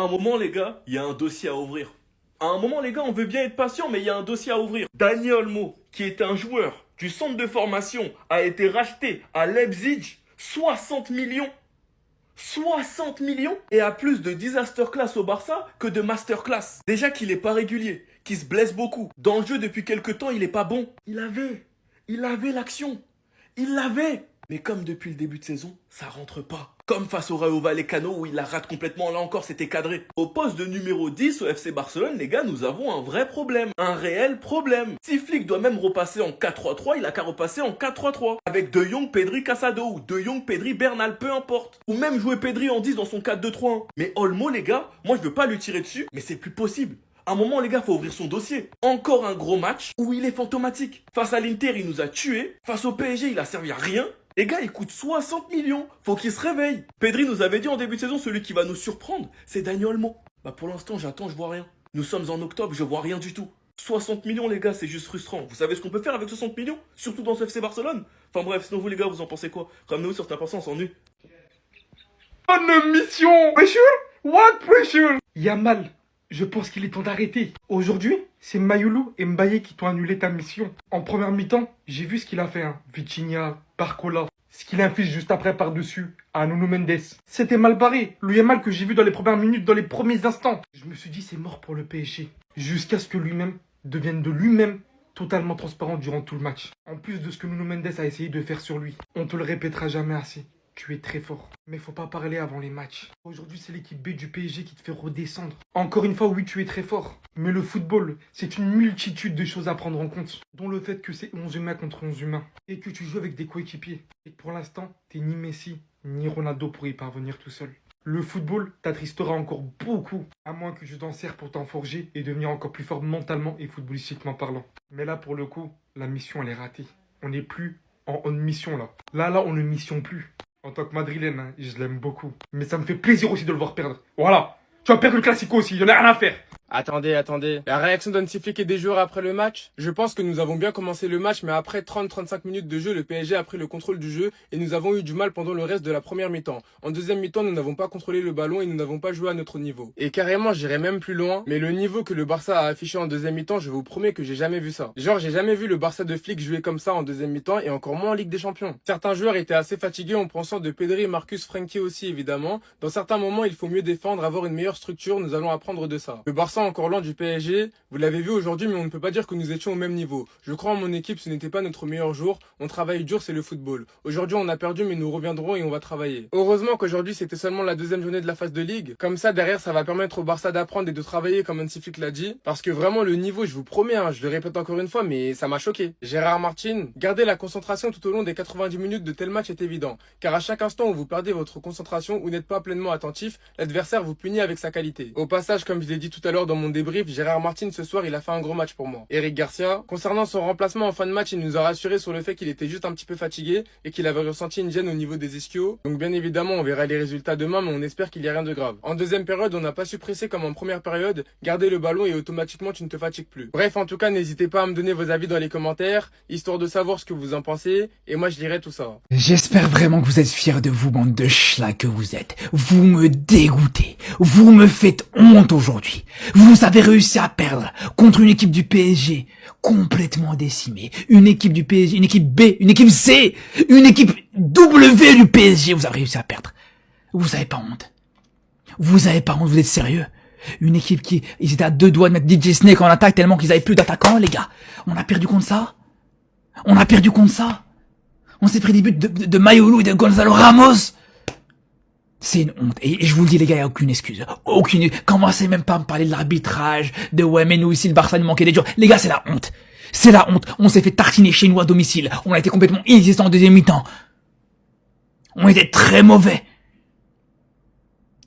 un moment, les gars, il y a un dossier à ouvrir. À un moment, les gars, on veut bien être patient, mais il y a un dossier à ouvrir. Dani Olmo, qui est un joueur du centre de formation, a été racheté à Leipzig 60 millions. 60 millions et a plus de disaster class au Barça que de masterclass. Déjà qu'il est pas régulier, qu'il se blesse beaucoup. Dans le jeu depuis quelques temps, il est pas bon. Il avait l'action. Il l'avait. Mais comme depuis le début de saison, ça rentre pas. Comme face au Rayo Vallecano où il la rate complètement, là encore c'était cadré. Au poste de numéro 10 au FC Barcelone, les gars, nous avons un vrai problème. Un réel problème. Si Flick doit même repasser en 4-3-3, il a qu'à repasser en 4-3-3. Avec De Jong, Pedri, Casado ou De Jong, Pedri, Bernal, peu importe. Ou même jouer Pedri en 10 dans son 4-2-3-1. Mais Olmo, les gars, moi je veux pas lui tirer dessus, mais c'est plus possible. À un moment, les gars, faut ouvrir son dossier. Encore un gros match où il est fantomatique. Face à l'Inter, il nous a tués. Face au PSG, il a servi à rien. Les gars, il coûte 60 millions. Faut qu'il se réveille. Pedri nous avait dit en début de saison, celui qui va nous surprendre, c'est Dani Olmo. Bah pour l'instant, j'attends, je vois rien. Nous sommes en octobre, je vois rien du tout. 60 millions, les gars, c'est juste frustrant. Vous savez ce qu'on peut faire avec 60 millions? Surtout dans ce FC Barcelone. Enfin bref, sinon vous les gars, vous en pensez quoi? Ramenez-vous sur ta pensée, on s'ennuie. Bonne mission. Pressure? What pressure? Yamal, je pense qu'il est temps d'arrêter. Aujourd'hui, c'est Mayoulou et Mbaye qui t'ont annulé ta mission. En première mi-temps, j'ai vu ce qu'il a fait. Vitinha, Barcola, ce qu'il inflige juste après par-dessus à Nuno Mendes. C'était mal barré. Le Yamal que j'ai vu dans les premières minutes, dans les premiers instants. Je me suis dit, c'est mort pour le PSG. Jusqu'à ce que lui-même devienne de lui-même totalement transparent durant tout le match. En plus de ce que Nuno Mendes a essayé de faire sur lui. On te le répétera jamais assez. Tu es très fort. Mais faut pas parler avant les matchs. Aujourd'hui, c'est l'équipe B du PSG qui te fait redescendre. Encore une fois, oui, tu es très fort. Mais le football, c'est une multitude de choses à prendre en compte. Dont le fait que c'est 11 humains contre 11 humains. Et que tu joues avec des coéquipiers. Et que pour l'instant, t'es ni Messi, ni Ronaldo pour y parvenir tout seul. Le football t'attristera encore beaucoup. À moins que tu t'en sers pour t'en forger et devenir encore plus fort mentalement et footballistiquement parlant. Mais là, pour le coup, la mission, elle est ratée. On n'est plus en mission là. Là, on ne mission plus. En tant que Madrilène, hein, je l'aime beaucoup. Mais ça me fait plaisir aussi de le voir perdre. Voilà. Tu vas perdre le Classico aussi, il en a rien à faire. Attendez. La réaction d'Hansi Flick et des joueurs après le match? Je pense que nous avons bien commencé le match, mais après 30-35 minutes de jeu, le PSG a pris le contrôle du jeu et nous avons eu du mal pendant le reste de la première mi-temps. En deuxième mi-temps, nous n'avons pas contrôlé le ballon et nous n'avons pas joué à notre niveau. Et carrément, j'irais même plus loin, mais le niveau que le Barça a affiché en deuxième mi-temps, je vous promets que j'ai jamais vu ça. Genre, j'ai jamais vu le Barça de Flick jouer comme ça en deuxième mi-temps et encore moins en Ligue des Champions. Certains joueurs étaient assez fatigués en pensant de Pedri, Marcus, Frenkie aussi évidemment. Dans certains moments, il faut mieux défendre, avoir une meilleure structure, nous allons apprendre de ça. Le Barça encore loin du PSG. Vous l'avez vu aujourd'hui, mais on ne peut pas dire que nous étions au même niveau. Je crois en mon équipe, ce n'était pas notre meilleur jour. On travaille dur, c'est le football. Aujourd'hui, on a perdu, mais nous reviendrons et on va travailler. Heureusement qu'aujourd'hui, c'était seulement la deuxième journée de la phase de ligue. Comme ça, derrière, ça va permettre au Barça d'apprendre et de travailler, comme Hansi Flick l'a dit. Parce que vraiment, le niveau, je vous promets, je le répète encore une fois, mais ça m'a choqué. Gérard Martin, garder la concentration tout au long des 90 minutes de tel match est évident. Car à chaque instant où vous perdez votre concentration ou n'êtes pas pleinement attentif, l'adversaire vous punit avec sa qualité. Au passage, comme je l'ai dit tout à l'heure dans mon débrief, Gérard Martin ce soir il a fait un gros match pour moi. Eric Garcia, concernant son remplacement en fin de match, il nous a rassuré sur le fait qu'il était juste un petit peu fatigué et qu'il avait ressenti une gêne au niveau des ischios. Donc bien évidemment on verra les résultats demain, mais on espère qu'il n'y a rien de grave. En deuxième période on n'a pas su presser comme en première période, garder le ballon et automatiquement tu ne te fatigues plus. Bref, en tout cas n'hésitez pas à me donner vos avis dans les commentaires, histoire de savoir ce que vous en pensez, et moi je lirai tout ça. J'espère vraiment que vous êtes fiers de vous, bande de schlas que vous êtes. Vous me dégoûtez. Vous me faites honte aujourd'hui. Vous avez réussi à perdre contre une équipe du PSG complètement décimée. Une équipe du PSG, une équipe B, une équipe C, une équipe W du PSG. Vous avez réussi à perdre. Vous avez pas honte. Vous avez pas honte, vous êtes sérieux? Une équipe ils étaient à deux doigts de mettre DJ Snake en attaque tellement qu'ils avaient plus d'attaquants, les gars. On a perdu contre ça? On a perdu contre ça? On s'est pris des buts de Mayoulou et de Gonzalo Ramos. C'est une honte. Et je vous le dis, les gars, il n'y a aucune excuse. Aucune. Commencez même pas à me parler de l'arbitrage, de ouais, mais nous ici, le Barça nous manquait des joueurs. Les gars, c'est la honte. C'est la honte. On s'est fait tartiner chez nous à domicile. On a été complètement inexistant en deuxième mi-temps. On était très mauvais.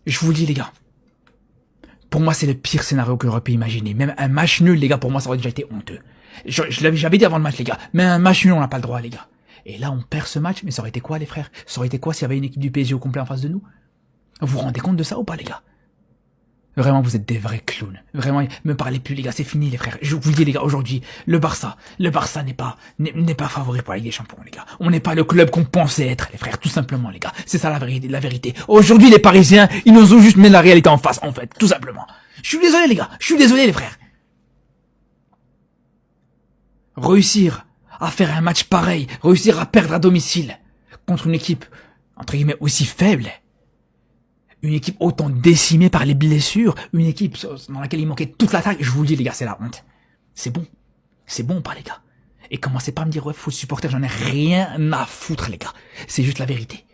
Je vous le dis, les gars. Pour moi, c'est le pire scénario que j'aurais pu imaginer. Même un match nul, les gars, pour moi, ça aurait déjà été honteux. J'avais dit avant le match, les gars. Mais un match nul, on n'a pas le droit, les gars. Et là, on perd ce match. Mais ça aurait été quoi, les frères? Ça aurait été quoi s'il y avait une équipe du PSG au complet en face de nous? Vous vous rendez compte de ça ou pas, les gars? Vraiment, vous êtes des vrais clowns. Vraiment, me parlez plus, les gars, c'est fini, les frères. Je vous dis, les gars, aujourd'hui, le Barça n'est pas favori pour la Ligue des Champions, les gars. On n'est pas le club qu'on pensait être, les frères, tout simplement, les gars. C'est ça la vérité. Aujourd'hui, les Parisiens, ils nous ont juste mis la réalité en face, en fait, tout simplement. Je suis désolé, les gars. Je suis désolé, les frères. Réussir à faire un match pareil, réussir à perdre à domicile contre une équipe, entre guillemets, aussi faible, une équipe autant décimée par les blessures, une équipe dans laquelle il manquait toute l'attaque, je vous le dis, les gars, c'est la honte. C'est bon. C'est bon, pas, les gars. Et commencez pas à me dire, ouais, faut le supporter, j'en ai rien à foutre, les gars. C'est juste la vérité.